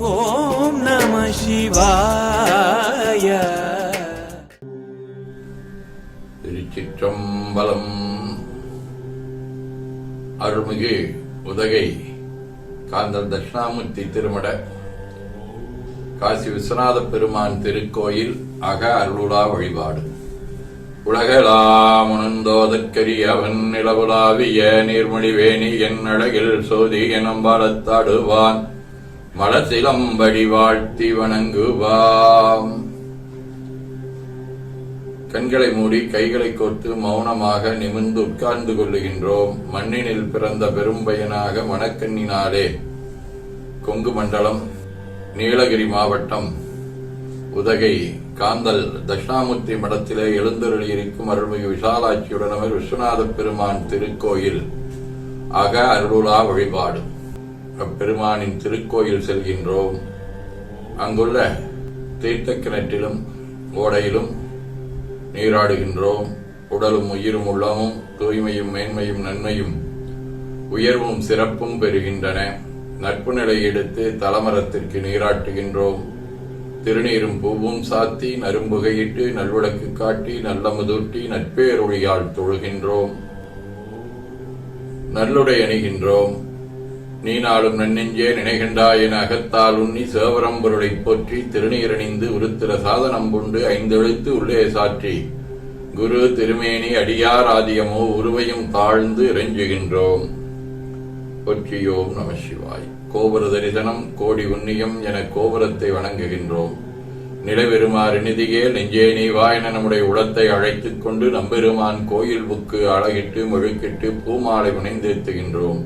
ஓம் நம சிவாய. திருச்சிற்றம்பலம். அருள்மிகு உதகை காந்தல் தட்சிணாமூர்த்தி திருமட காசி விஸ்வநாத பெருமான் திருக்கோயில் அக அருளுலா வழிபாடு. உலகலாமுணந்தோதற்கரியவன் நிலவுலாவிய நீர்மொழிவேணி என் அழகில் சோதி எனம்பாலத்தாடுவான் மலசிலம்படி வாழ்த்தி வணங்குவாம். கண்களை மூடி கைகளை கோர்த்து மௌனமாக நிமிர்ந்து உட்கார்ந்து கொள்ளுகின்றோம். மண்ணினில் பிறந்த பெரும்பயனாக மணக்கண்ணினாலே கொங்கு மண்டலம் நீலகிரி மாவட்டம் உதகை காந்தல் தட்சிணாமூர்த்தி மடத்திலே எழுந்தருளியிருக்கும் அருள்மிகு விசாலாட்சியுடனவர் விஸ்வநாத பெருமான் திருக்கோயில் அக அருளுலா வழிபாடு. அப்பெருமானின் திருக்கோயில் செல்கின்றோம். அங்குள்ள தீர்த்த கிணற்றிலும் ஓடையிலும் நீராடுகின்றோம். உடலும் உயிரும் உள்ளமும் தூய்மையும் மேன்மையும் நன்மையும் உயர்வும் சிறப்பும் பெறுகின்றன. நட்பு நிலை எடுத்து தலமரத்திற்கு நீராட்டுகின்றோம். திருநீரும் பூவும் சாத்தி நரும்புகையிட்டு நல்விளக்கு காட்டி நல்லமுதூட்டி நட்பேரொழியால் தொழுகின்றோம். நல்லுடை அணிகின்றோம். நீ நாளும் நன்னெஞ்சே நினைகின்றாய் என அகத்தால் உண்ணி சேவரம் பொருளை போற்றி திருநீரணிந்து உருத்திர சாதனம் கொண்டு ஐந்தெழுத்து உள்ளே சாற்றி குரு திருமேனி அடியார் ஆதியமோ உருவையும் தாழ்ந்து இறைஞ்சுகின்றோம். போற்றியோம் நம சிவாய். கோபுர தரிசனம் கோடி உன்னியம் என கோபுரத்தை வணங்குகின்றோம். நிலைபெறுமாறு நிதியே நெஞ்சே நீ வாயன நம்முடைய உளத்தை அழைத்துக் கொண்டு நம்பெருமான் கோயில் புக்கு அழகிட்டு மெழுக்கிட்டு பூமாலை புனைந்தேத்துகின்றோம்.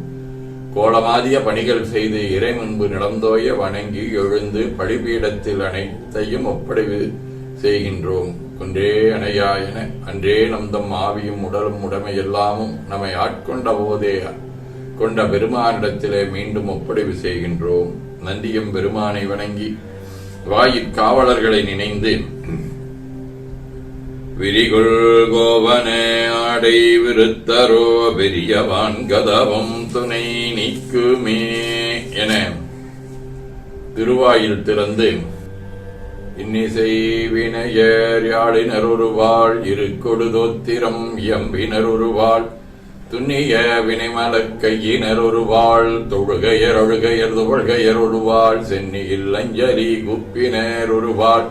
கோலமாதிய பணிகள் செய்து இறை முன்பு நிலந்தோய வணங்கி எழுந்து பழிபீடத்தில் அனைத்தையும் ஒப்படைவு செய்கின்றோம். குன்றே அணையாயன அன்றே நம்தம் ஆவியும் உடலும் உடைமை எல்லாமும் நம்மை ஆட்கொண்ட போதே கொண்ட பெருமானிடத்திலே மீண்டும் ஒப்படைவு செய்கின்றோம். நந்தியம் பெருமானை வணங்கி வாயிற் காவலர்களை நினைந்து விரிகுள் கோவனே ஆடை விருத்தரோ பெரியவான் கதவம் துணை நீக்குமே என திருவாயில் திறந்து இன்னிசை வினையர் யாழினர் ஒருவாள் இரு கொடுதோத்திரம் எம்பினர் ஒருவாள் துண்ணிய வினைமலக் கையினர் ஒருவாள் தொழுகையர் அழுகையர் துவழ்கையர் ஒருவாள் சென்னியில் அஞ்சலி குப்பினர் ஒருவாள்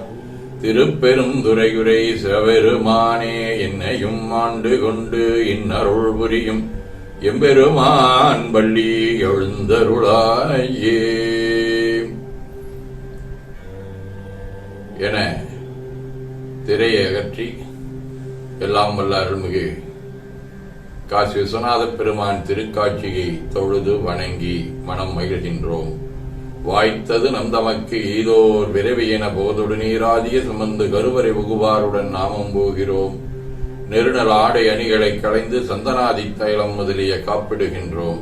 திருப்பெருந்துறையுரை சிவபெருமானே என்னையும் ஆண்டு கொண்டு இன்னருள் புரியும் எம்பெருமான் பள்ளி எழுந்தருளாயே என திரையை அகற்றி எல்லாம் வல்ல அருள்மிகு காசி விஸ்வநாத பெருமான் திருக்காட்சியை தொழுது வணங்கி மனம் மகிழ்கின்றோம். வாய்த்தது நந்தமக்கு ஈதோர் விரைவியென போதொடு நீராதிய சுமந்து கருவறை புகுவாருடன் நாமம் போகிறோம். நெருநல் ஆடை அணிகளை களைந்து சந்தனாதி தைலம் முதலிய காப்பிடுகின்றோம்.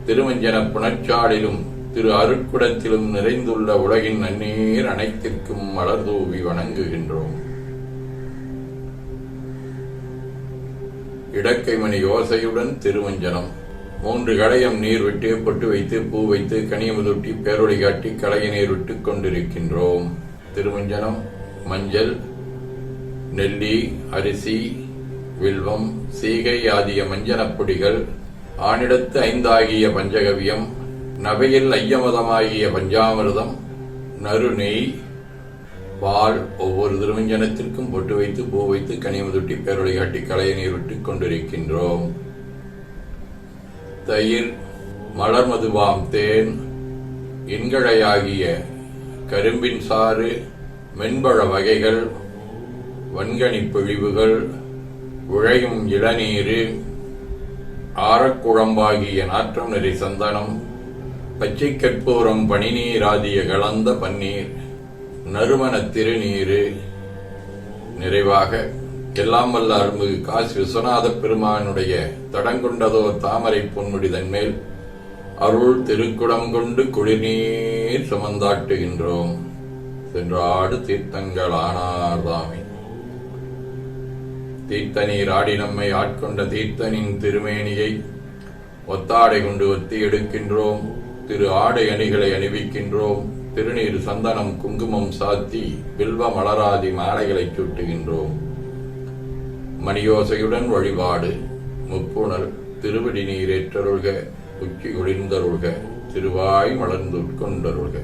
திருமஞ்சன புனச்சாலிலும் திரு அருட்குடத்திலும் நிறைந்துள்ள உலகின் நன்னீர் அனைத்திற்கும் மலர்தூவி வணங்குகின்றோம். இடக்கைமணி யோசையுடன் திருமஞ்சனம் 3 களையம் நீர் விட்டு பொட்டு வைத்து பூ வைத்து கனியமுதொட்டி பேரொளி காட்டி களைய நீர் விட்டுக் கொண்டிருக்கின்றோம். திருமஞ்சனம் மஞ்சள், நெல்லி, அரிசி, வில்வம், சீகை ஆகிய மஞ்சனப் பொடிகள், ஆனிடத்து 5 ஆகிய பஞ்சகவியம், நவையில் ஐயமதமாகிய பஞ்சாமிர்தம், நறுநெய், பால் ஒவ்வொரு திருமஞ்சனத்திற்கும் பொட்டு வைத்து பூ வைத்து கனியமுதொட்டி பேரொளி காட்டி களைய நீர் விட்டுக் கொண்டிருக்கின்றோம். தயிர், மலர் மதுவாம் தேன், இன்கழையாகிய கரும்பின் சாறு, மென்பழ வகைகள், வன்கனி பிழிவுகள், உழையும் இளநீரு, ஆரக்குழம்பாகிய நாற்றம் நிறை சந்தனம், பச்சை கற்பூரம் பனிநீராதிய கலந்த பன்னீர், நறுமண திருநீரு, நிறைவாக எல்லாம் வல்ல அருள்மிகு காசி விஸ்வநாத பெருமானுடைய தடங்கொண்டதோர் தாமரை பொன்முடிதன் மேல் அருள் திருக்குடம் கொண்டு குளிர்நீர் சுமந்தாட்டுகின்றோம். சென்றாடு தீர்த்தங்கள் ஆனார்தாமே. தீர்த்த நீர் ஆடி நம்மை ஆட்கொண்ட தீர்த்தனின் திருமேனியை ஒத்தாடை கொண்டு ஒத்தி எடுக்கின்றோம். திரு ஆடை அணிகளை அணிவிக்கின்றோம். திருநீர் சந்தனம் குங்குமம் சாத்தி வில்வ மலராதி மாலைகளை சூட்டுகின்றோம். மணியோசையுடன் வழிபாடு. முப்புணல் திருவடி நீரேற்றருள்க, உச்சி குளிர்ந்தருள்க, திருவாய் மலர்ந்து உட்கொண்டருள்க.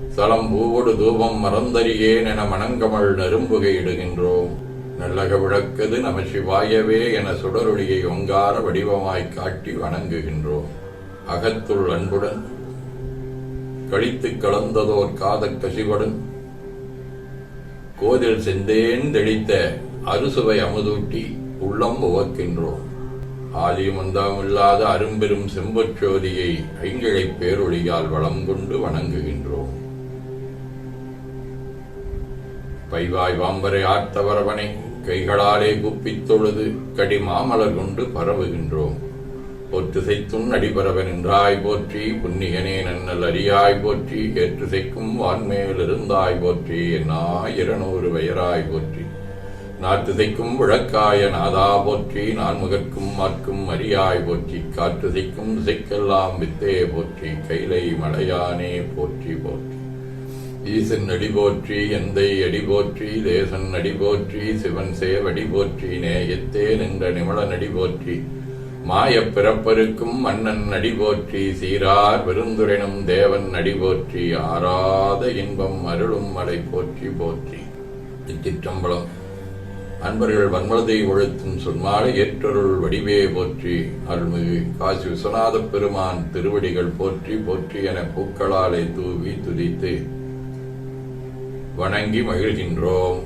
சலம் பூவோடு தூபம் மறந்தறியேன் என மணங்கமள் நரும்புகை இடுகின்றோம். நல்லக விளக்கது நம சிவாயவே என சுடரொளியை ஒங்கார வடிவமாய் காட்டி வணங்குகின்றோம். அகத்துள் அன்புடன் கழித்து கலந்ததோர் காதக் கசிவுடன் கோதில் செந்தேன் தெளித்த அறுசுவை அமுதூட்டி உள்ளம் உவக்கின்றோம். ஆதியும் அந்தமில்லாத அரும்பெரும் செம்பொற்சோதியை ஐங்கிழை பேரொளியால் வளம் கொண்டு வணங்குகின்றோம். பைவாய் வாம்பரை ஆர்த்தவரவனை கைகளாலே குப்பித் தொழுது கடி மாமலர் கொண்டு பரவுகின்றோம். பொற்றுசைத்தும் அடிபரவன் என்றாய் போற்றி, புன்னிகனே நன்னல் அரியாய் போற்றி, ஏற்றுசைக்கும் வான்மேல் இருந்தாய் போற்றி, என்னாய் 200 வயராய் போற்றி, நாற்றுசைக்கும் விளக்காய நாதா போற்றி, நான்முகற்கும் மாற்கும் அரியாய் போற்றி, காற்றுசைக்கும் திசைக்கெல்லாம் வித்தே போற்றி, கைலை மலையானே போற்றி போற்றி. ஈசன் அடி போற்றி, எந்தை அடி போற்றி, தேசன் அடி போற்றி, சிவன் சேவடி போற்றி, நேயத்தே நின்ற நிமலன் அடி போற்றி, மாயப் பிறப்பருக்கும் மன்னன் அடி போற்றி, சீரார் விருந்துரைனும் தேவன் அடி போற்றி, ஆராத இன்பம் அருளும் மலை போற்றி போற்றி. இச்சிற்றம்பலம். அன்பர்கள் வன்மலதை ஒழுத்தும் சொன்மாலை ஏற்றருள் வடிவே போற்றி, அருள்மிகு காசி விஸ்வநாத பெருமான் திருவடிகள் போற்றி போற்றி என பூக்களாலே தூவி துதித்து வணங்கி மகிழ்கின்றோம்.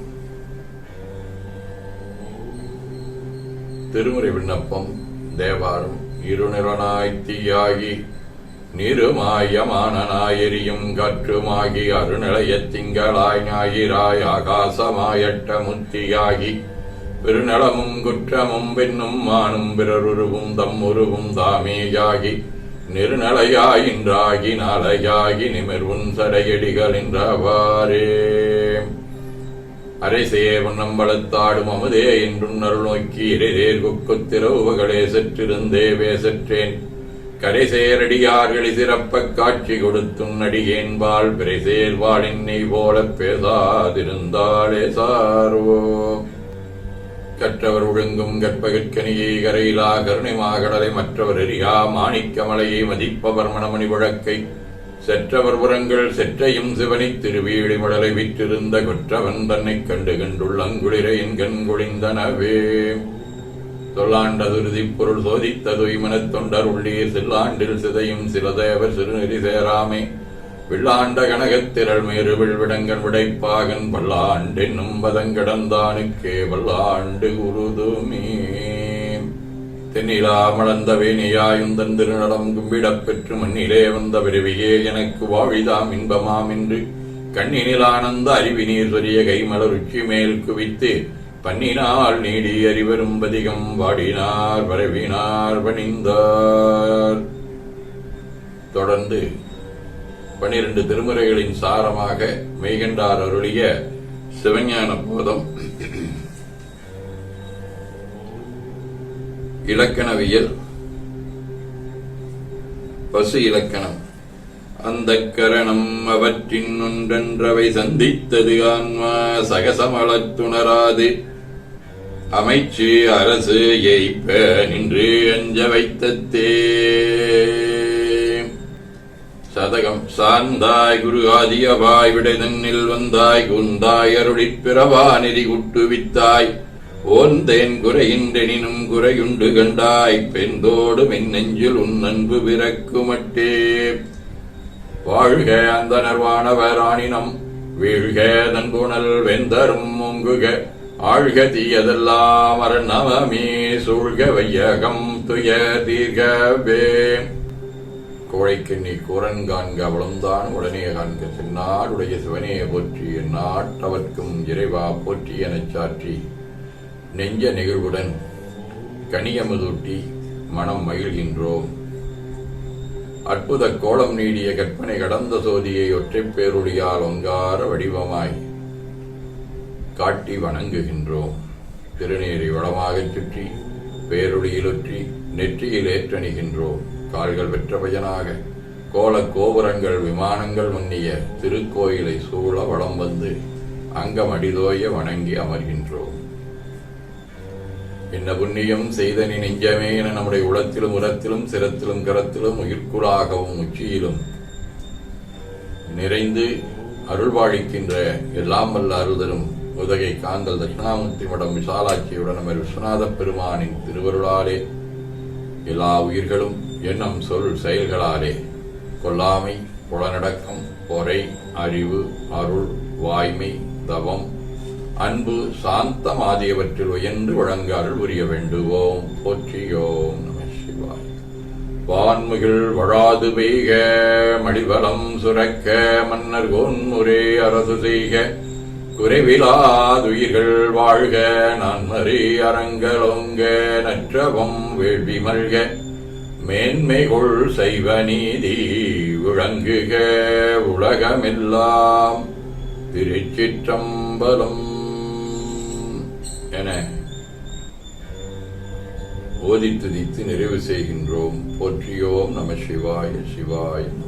திருமுறை விண்ணப்பம். தேவாரம். இருநிறனாய் தீயாகி நிருமாயமானனாயெரியும் காற்றுமாகி அருநிலையத் திங்களாய் ஞாயிறாய் ஆகாசமாயட்ட முத்தியாகி பெருநலமும் குற்றமும் பெண்ணும் மானும் பிறருருவும் தம்முருவும் தாமேயாகி நெருநலையாயின்றாகி நாளையாகி நிமிர்வுன் சடையடிகள் என்றவாறே. அரைசே வண்ணம்பளத்தாடும் அமுதே என்றும் அருள் நோக்கி இறைதேர் குக்குத்திரவுகளே செற்றிருந்தேவே செற்றேன், கரைசேரடியார்களி சிறப்பக் காட்சி கொடுத்தும் அடியேன்பால் பிறைசேர்வாளின் நெய் போலப் பேசாதிருந்தாளே சார்வோ. கற்றவர் ஒழுங்கும் கற்பகற்கனியை கரையிலா கருணைமாகடலை மற்றவர் எரியா மாணிக்கமலையை மதிப்பவர் மணமணி வழக்கை செற்றவர் புறங்கள் செற்றையும் சிவனை திருவீழி மடலை விற்றிருந்த கொற்றவன் தன்னைக் கண்டு கண்டுள்ளங்குளிர என் கண் குளிந்தனவே. சொல்லாண்டதுருதி பொருள் சோதித்ததுய் மனத் தொண்டர் உள்ளீர் சில்லாண்டில் சிதையும் சிலதேவர் சிறுநெறி சேராமே வில்லாண்ட கனகத்திரள் மேறு விழ்விடங்கன் விடைப்பாகன் பல்லாண்டென்னும் பதங்கடந்தானுக்கே வல்லாண்டு குருதுமே. தென்னிலா மலர்ந்த வேணியாயுந்தன் திருநடம் கும்பிடப் பெற்று மண்ணிலே வந்த பிறவியே எனக்கு வாழிதாம் இன்பமாம் என்று கண்ணினில் ஆனந்த அறிவினீர் சொரிய கைமலர் உச்சி மேல் குவித்து பன்னினால் நீடி அறிவரும் பதிகம் வாடினார் வரவினார் பணிந்தார். தொடர்ந்து 12 திருமுறைகளின் சாரமாக மெய்கண்டார் அருளிய சிவஞான போதம், இலக்கணவியல், பசு இலக்கணம். அந்த கரணம் அவற்றின் ஒன்றென்றவை சந்தித்தது ஆன்மா சகசமளத்துணராது அமைச்சு அரசு எய்ப்ப நின்று அஞ்ச வைத்தத்தே. சதகம். சார்ந்தாய் குரு ஆதியவாய் விடைதன்னில் வந்தாய் குந்தாய் அருளிற் பிறவா நெறி குட்டுவித்தாய் ஓந்தேன் குறையின்றெனினும் குறையுண்டு கண்டாய் பெண்தோடு மென்னெஞ்சில் உன் அன்பு பிறக்குமட்டே. வாழ்க அந்த நர்வானவராணினம் வீழ்க தன்புணல் வெந்தரும் ஓங்குக ஆழ்க தீயதெல்லாம் அரணமே சூழ்க வையகம் துய தீர்கவே. கோழைக்கெண்ணி கூரன் காண்க அவளம்தான் உடனே காண்க செந்நாடுடைய சிவனே போற்றி எந்நாட்டவர்க்கும் இறைவா போற்றி எனச் சாற்றி நெஞ்ச நிகழ்வுடன் கனியமுதூட்டி மனம் மகிழ்கின்றோம். அற்புத கோலம் நீடிய கற்பனை கடந்த சோதியை ஒற்றைப் பேரொழியால் ஒங்கார வடிவமாய் காட்டி வணங்குகின்றோம். திருநீரை வளமாகச் சுற்றி பேரொழியிலொற்றி நெற்றியில் ஏற்றணிகின்றோம். கால்கள் பெற்ற பயனாக கோல கோபுரங்கள் விமானங்கள் முன்னிய திருக்கோயிலை சூழ வலம் வந்து அங்கம் அடிதோய வணங்கி அமர்கின்றோம். என்ன புண்ணியம் செய்த நீ நெஞ்சமே என நம்முடைய உளத்திலும் உரத்திலும் சிரத்திலும் கரத்திலும் உயிர்க்குறாகவும் உச்சியிலும் நிறைந்து அருள்வாழிக்கின்ற எல்லாம் வல்ல அருள்தரும் உதகை காந்தல் தட்சிணாமூர்த்தி மடம் விசாலாட்சியுடன் நமர் விஸ்வநாத பெருமானின் திருவருளாலே எல்லா உயிர்களும் எண்ணம் சொல் செயல்களாலே கொல்லாமை, புலனடக்கம், பொறை, அறிவு, அருள், வாய்மை, தவம், அன்பு, சாந்தம் ஆகியவற்றில் உயர்ந்து வழங்க அருள் புரிய வேண்டுவோம். போற்றியோம் நம சிவாய். வான்முகில் வழாது பெய்க, மடிவலம் சுரக்க, மன்னர் கோன்முறை அரசு செய்க, குறைவிலாதுயிர்கள் வாழ்க, நன்மறை அறங்களோங்க, நற்றவம் வேள்வி மல்க, மேன்மைகொள் செய்வ நீதி விளங்குக உலகமெல்லாம். திருச்சிற்றம்பலம் என ஓதி துதித்து நிறைவு செய்கின்றோம். போற்றியோம் நம சிவாய. சிவாய.